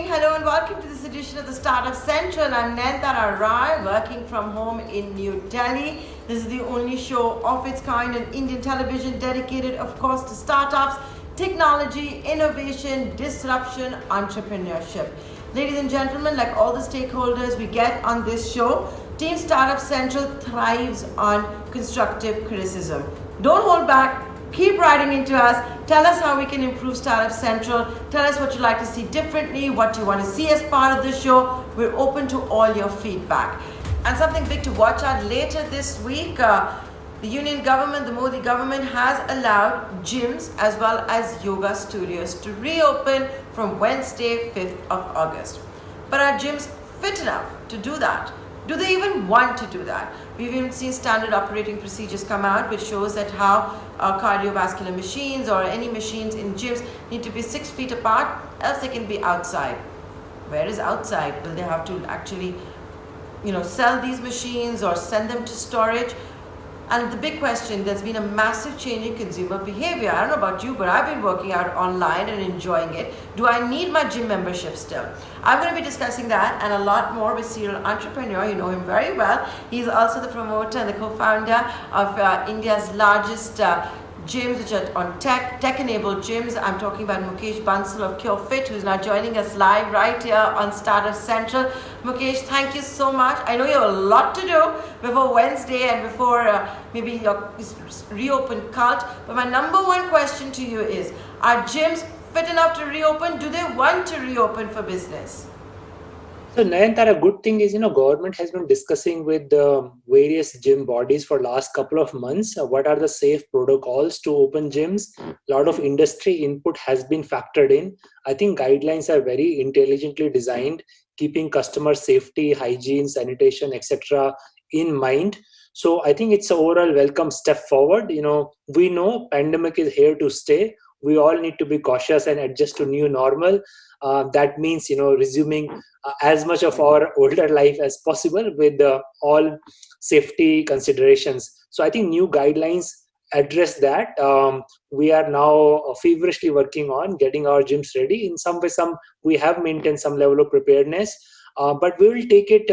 hello and welcome to this edition of the Startup Central. I'm Nayantara, working from home in New Delhi. This is the only show of its kind on Indian television dedicated, of course, to startups, technology, innovation, disruption, entrepreneurship. Ladies and gentlemen, like all the stakeholders we get on this show, Team Startup Central thrives on constructive criticism. Don't hold back. Keep writing into us. Tell us how we can improve Startup Central. Tell us what you'd like to see differently, what you want to see as part of the show. We're open to all your feedback. And something big to watch out later this week. The Union government, the Modi government, has allowed gyms as well as yoga studios to reopen from Wednesday, 5th of August. But are gyms fit enough to do that? Do they even want to do that? We've even seen standard operating procedures come out, which shows that how cardiovascular machines or any machines in gyms need to be 6 feet apart, else they can be outside. Where is outside? Will they have to actually, sell these machines or send them to storage? And the big question, there's been a massive change in consumer behavior. I don't know about you, but I've been working out online and enjoying it. Do I need my gym membership still? I'm going to be discussing that and a lot more with serial entrepreneur. You know him very well. He's also the promoter and the co-founder of India's largest gyms, which are on tech-enabled gyms. I'm talking about Mukesh Bansal of Cure.Fit, who's now joining us live right here on Startup Central. Mukesh, thank you so much. I know you have a lot to do before Wednesday and before maybe your reopen cult. But my number one question to you is, are gyms fit enough to reopen? Do they want to reopen for business? So Nayantara, good thing is, government has been discussing with the various gym bodies for last couple of months. What are the safe protocols to open gyms? A lot of industry input has been factored in. I think guidelines are very intelligently designed, keeping customer safety, hygiene, sanitation, etc. in mind. So I think it's an overall welcome step forward. We know pandemic is here to stay. We all need to be cautious and adjust to new normal. That means, resuming as much of our older life as possible with all safety considerations. So I think new guidelines address that. We are now feverishly working on getting our gyms ready. In some way, we have maintained some level of preparedness. But we will take it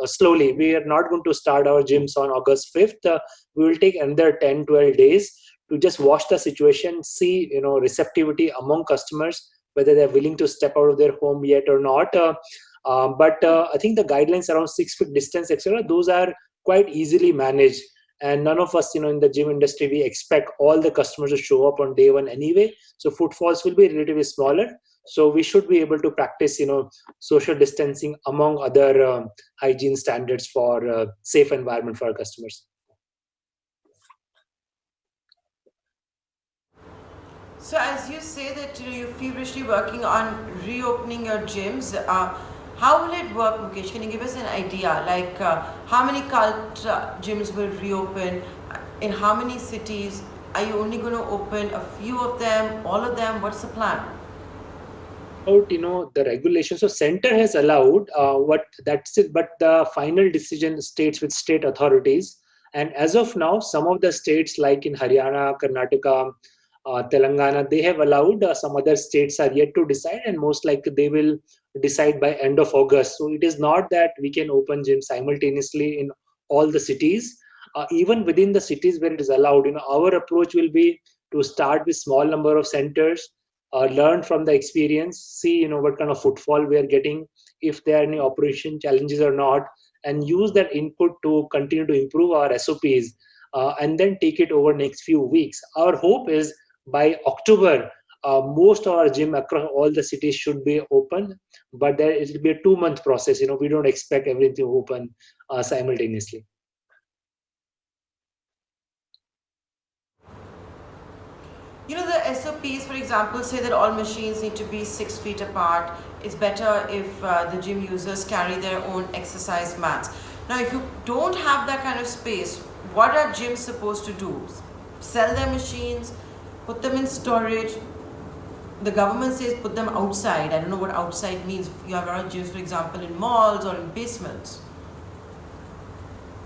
slowly. We are not going to start our gyms on August 5th. We will take another 10, 12 days to just watch the situation, see receptivity among customers, whether they're willing to step out of their home yet or not. But I think the guidelines around 6 feet distance, etc., those are quite easily managed. And none of us, in the gym industry, we expect all the customers to show up on day one anyway. So footfalls will be relatively smaller. So we should be able to practice, social distancing among other hygiene standards for safe environment for our customers. So as you say that you're feverishly working on reopening your gyms, how will it work, Mukesh? Can you give us an idea? Like how many cult gyms will reopen? In how many cities? Are you only going to open a few of them, all of them? What's the plan? About the regulation, so center has allowed what that's it, but the final decision states with state authorities. And as of now, some of the states like in Haryana, Karnataka, Telangana, they have allowed. Some other states are yet to decide, and most likely they will decide by end of August. So it is not that we can open gyms simultaneously in all the cities. Even within the cities where it is allowed, our approach will be to start with small number of centers, learn from the experience, see what kind of footfall we are getting, if there are any operation challenges or not, and use that input to continue to improve our SOPs, and then take it over next few weeks. Our hope is by October, most of our gym across all the cities should be open, but there it will be a 2-month process. We don't expect everything to open simultaneously. The SOPs, for example, say that all machines need to be 6 feet apart. It's better if the gym users carry their own exercise mats. Now, if you don't have that kind of space, what are gyms supposed to do? Sell their machines, put them in storage? The government says put them outside. I don't know what outside means. You have a lot of gyms, for example, in malls or in basements.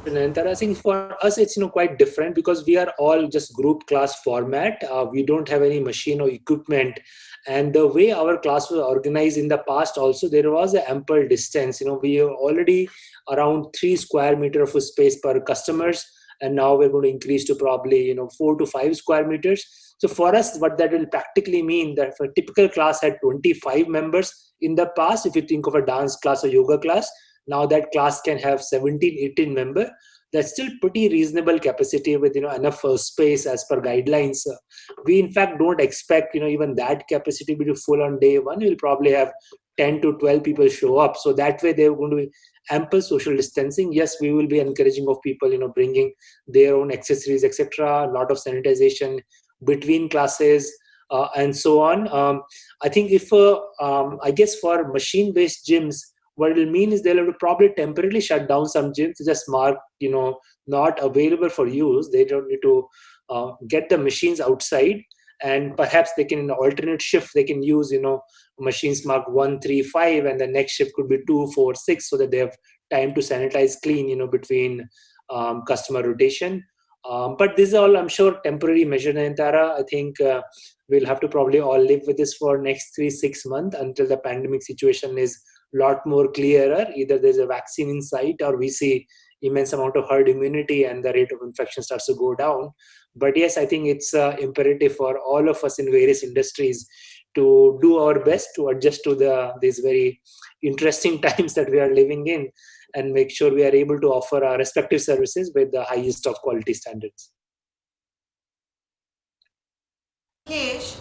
Nayantara, I think for us it's quite different because we are all just group class format. We don't have any machine or equipment, And the way our class was organized in the past also, there was an ample distance. We are already around 3 square meter of space per customers, and now we're going to increase to probably 4 to 5 square meters. So for us, what that will practically mean, that if a typical class had 25 members in the past, if you think of a dance class or yoga class, now that class can have 17, 18 members. That's still pretty reasonable capacity with enough space as per guidelines. We in fact don't expect even that capacity to be full on day one. We'll probably have 10 to 12 people show up, so that way they're going to be ample social distancing. Yes, we will be encouraging of people bringing their own accessories, etc., a lot of sanitization between classes, and so on. I think if I guess for machine based gyms, what it will mean is they'll have to probably temporarily shut down some gyms, just mark not available for use. They don't need to get the machines outside, and perhaps they can, in an alternate shift, they can use machines marked 1, 3, 5, and the next shift could be 2, 4, 6, so that they have time to sanitize, clean between customer rotation. But this is all, I'm sure, temporary measure, Nayantara. I think we'll have to probably all live with this for next 3-6 months until the pandemic situation is a lot more clearer. Either there's a vaccine in sight, or we see immense amount of herd immunity and the rate of infection starts to go down. But yes, I think it's imperative for all of us in various industries to do our best to adjust to these very interesting times that we are living in, and make sure we are able to offer our respective services with the highest of quality standards. Mukesh,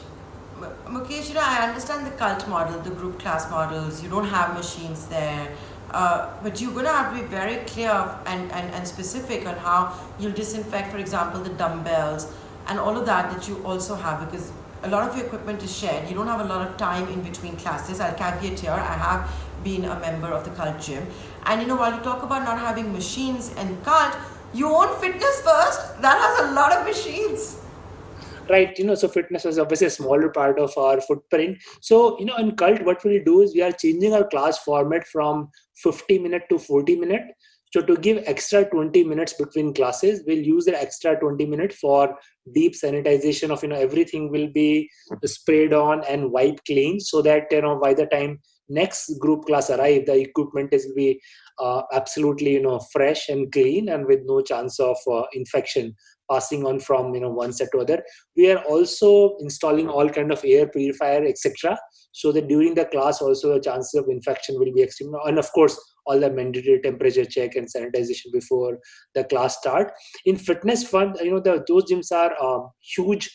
Mukesh, I understand the cult model, the group class models. You don't have machines there, but you're going to have to be very clear and specific on how you'll disinfect, for example, the dumbbells and all of that you also have, because a lot of your equipment is shared. You don't have a lot of time in between classes. I'll caveat here, I have been a member of the cult gym. And while you talk about not having machines and cult, you own Fitness First. That has a lot of machines. Right, so fitness is obviously a smaller part of our footprint. So in cult, what we'll do is we are changing our class format from 50-minute to 40-minute. So to give extra 20 minutes between classes, we'll use the extra 20 minutes for deep sanitization of everything will be sprayed on and wiped clean, so that by the time next group class arrive, the equipment is will be absolutely fresh and clean, and with no chance of infection passing on from one set to other. We are also installing all kind of air purifier, etc., so that during the class also the chances of infection will be extreme. And of course, all the mandatory temperature check and sanitization before the class start. In Fitness Fund, those gyms are huge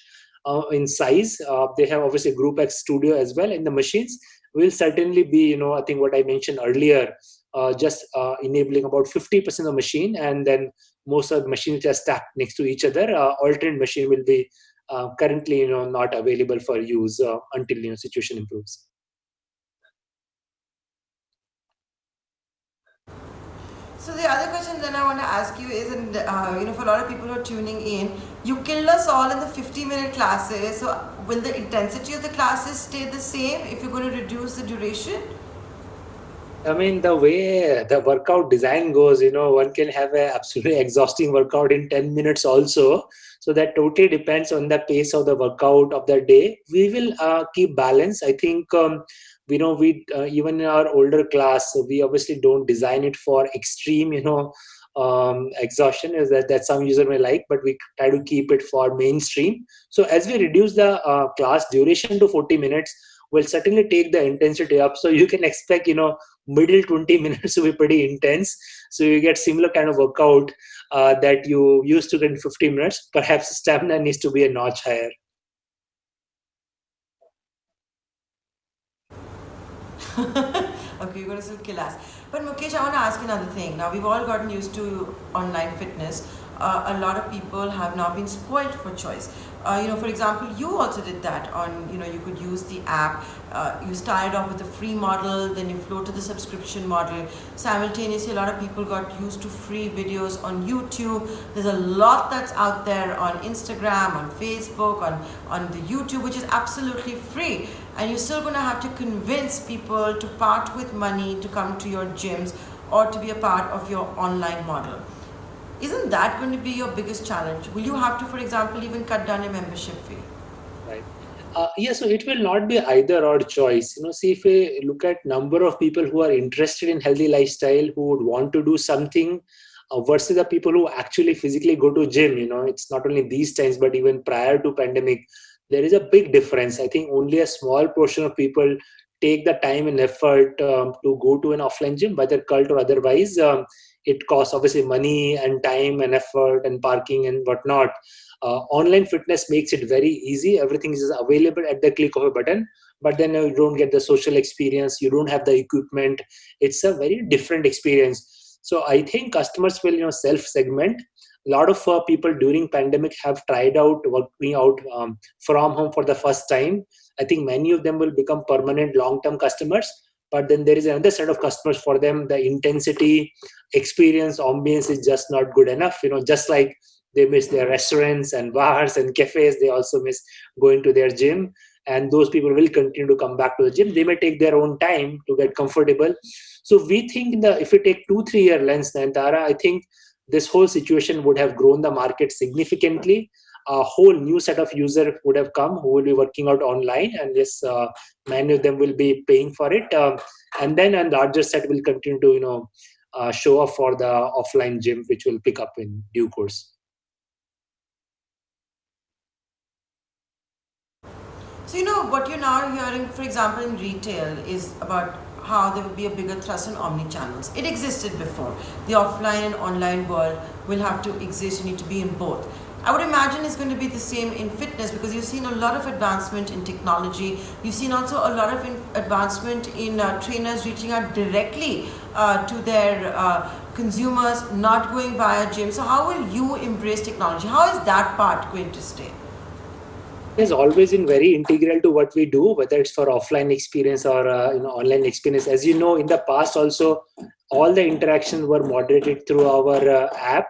in size. They have obviously Group X studio as well, and the machines will certainly be, I think what I mentioned earlier, just enabling about 50% of machine, and then most of the machines are stacked next to each other. Alternate machine will be currently, not available for use until situation improves. So the other question then I want to ask you is, and for a lot of people who are tuning in, you killed us all in the 50-minute classes. So will the intensity of the classes stay the same if you're going to reduce the duration? I mean, the way the workout design goes, one can have an absolutely exhausting workout in 10 minutes also. So that totally depends on the pace of the workout of the day. We will keep balance. I think, we even in our older class, we obviously don't design it for extreme, exhaustion, is that some user may like, but we try to keep it for mainstream. So as we reduce the class duration to 40 minutes, we'll certainly take the intensity up. So you can expect, middle 20 minutes to be pretty intense. So you get similar kind of workout that you used to get in 50 minutes. Perhaps stamina needs to be a notch higher. Okay, you're going to still kill us. But Mukesh, I want to ask you another thing. Now, we've all gotten used to online fitness. A lot of people have now been spoiled for choice. For example, you also did that on, you could use the app. You started off with a free model, then you flow to the subscription model. Simultaneously, a lot of people got used to free videos on YouTube. There's a lot that's out there on Instagram, on Facebook, on the YouTube, which is absolutely free. And you're still going to have to convince people to part with money to come to your gyms or to be a part of your online model. Isn't that going to be your biggest challenge? Will you have to, for example, even cut down your membership fee? Right. Yeah, so it will not be either or choice. See, if we look at number of people who are interested in healthy lifestyle, who would want to do something, versus the people who actually physically go to gym. It's not only these times, but even prior to pandemic, there is a big difference. I think only a small portion of people take the time and effort to go to an offline gym, whether cult or otherwise. It costs obviously money and time and effort and parking and whatnot. Online fitness makes it very easy. Everything is available at the click of a button, but then you don't get the social experience. You don't have the equipment. It's a very different experience. So I think customers will self segment. A lot of people during pandemic have tried out working out from home for the first time. I think many of them will become permanent long term customers, but then there is another set of customers. For them, the intensity, experience, ambience is just not good enough. Just like they miss their restaurants and bars and cafes, they also miss going to their gym. And those people will continue to come back to the gym. They may take their own time to get comfortable. So we think that if we take 2-3 year lens, Nayantara, I think this whole situation would have grown the market significantly. A whole new set of users would have come who will be working out online, and yes, many of them will be paying for it. And then a larger set will continue to show up for the offline gym, which will pick up in due course. So, what you're now hearing, for example, in retail is about how there will be a bigger thrust on omni-channels. It existed before. The offline and online world will have to exist. You need to be in both. I would imagine it's going to be the same in fitness, because you've seen a lot of advancement in technology. You've seen also a lot of advancement in trainers reaching out directly to their consumers, not going via gym. So how will you embrace technology? How is that part going to stay? Has always been very integral to what we do, whether it's for offline experience or online experience. As you know, in the past also, all the interactions were moderated through our app.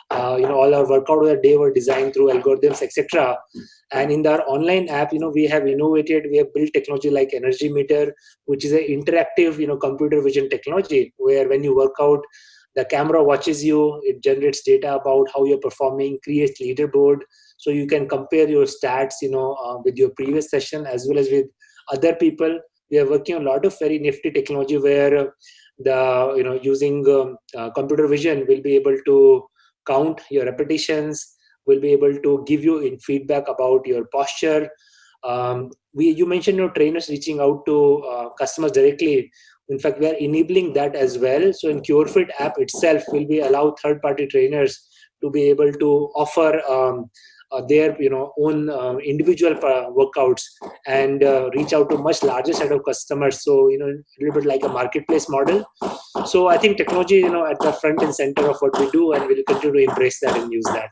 All our workout of the day were designed through algorithms, etc. And in our online app, we have innovated. We have built technology like Energy Meter, which is an interactive, computer vision technology, where when you work out, the camera watches you. It generates data about how you're performing, creates leaderboard, so you can compare your stats with your previous session as well as with other people. We are working on a lot of very nifty technology where the using computer vision will be able to count your repetitions, will be able to give you in feedback about your posture. You mentioned trainers reaching out to customers directly. In fact, we are enabling that as well. So in Cure.Fit app itself will be allow third party trainers to be able to offer their own individual workouts, and reach out to much larger set of customers. So a little bit like a marketplace model. So I think technology at the front and center of what we do, and we'll continue to embrace that and use that.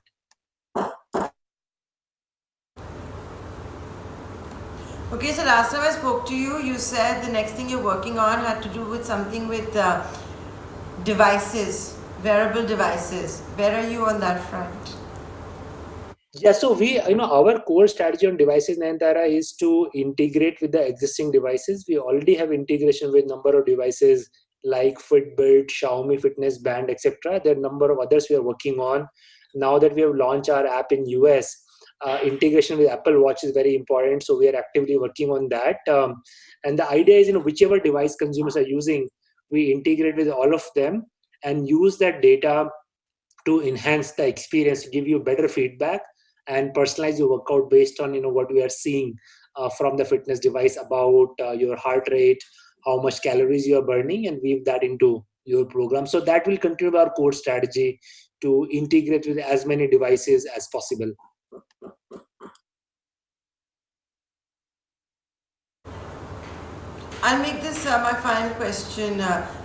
Okay, so last time I spoke to you, you said the next thing you're working on had to do with something with devices, wearable devices. Where are you on that front? Yeah, so our core strategy on devices, Nayantara, is to integrate with the existing devices. We already have integration with number of devices like Fitbit, Xiaomi Fitness Band, etc. There are a number of others we are working on. Now that we have launched our app in US, integration with Apple Watch is very important. So we are actively working on that. And the idea is, whichever device consumers are using, we integrate with all of them and use that data to enhance the experience, to give you better feedback and personalize your workout based on what we are seeing from the fitness device about your heart rate, how much calories you are burning, and weave that into your program. So that will continue our core strategy to integrate with as many devices as possible. I'll make this my final question.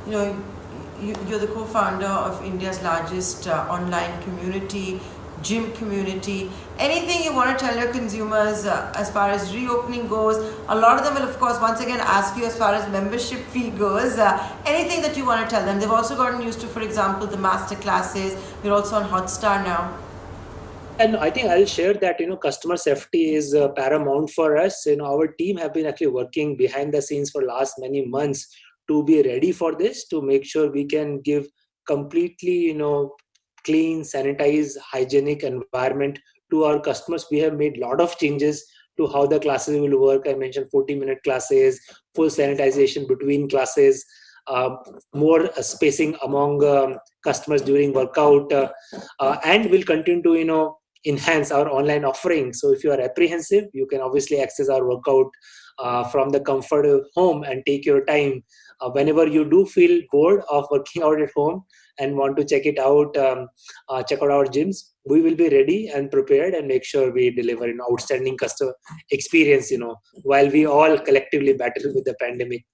You're the co-founder of India's largest online community, gym community. Anything you want to tell your consumers as far as reopening goes? A lot of them will, of course, once again ask you as far as membership fee goes. Anything that you want to tell them? They've also gotten used to, for example, the master classes. You're also on Hotstar now. And I think I'll share that customer safety is paramount for us. Our team have been actually working behind the scenes for last many months to be ready for this, to make sure we can give completely clean, sanitized, hygienic environment to our customers. We have made a lot of changes to how the classes will work. I mentioned 40-minute classes, full sanitization between classes, more spacing among customers during workout, and we'll continue to enhance our online offering. So if you are apprehensive, you can obviously access our workout from the comfort of home and take your time. Whenever you do feel bored of working out at home and want to check it out, check out our gyms, we will be ready and prepared and make sure we deliver an outstanding customer experience, while we all collectively battle with the pandemic.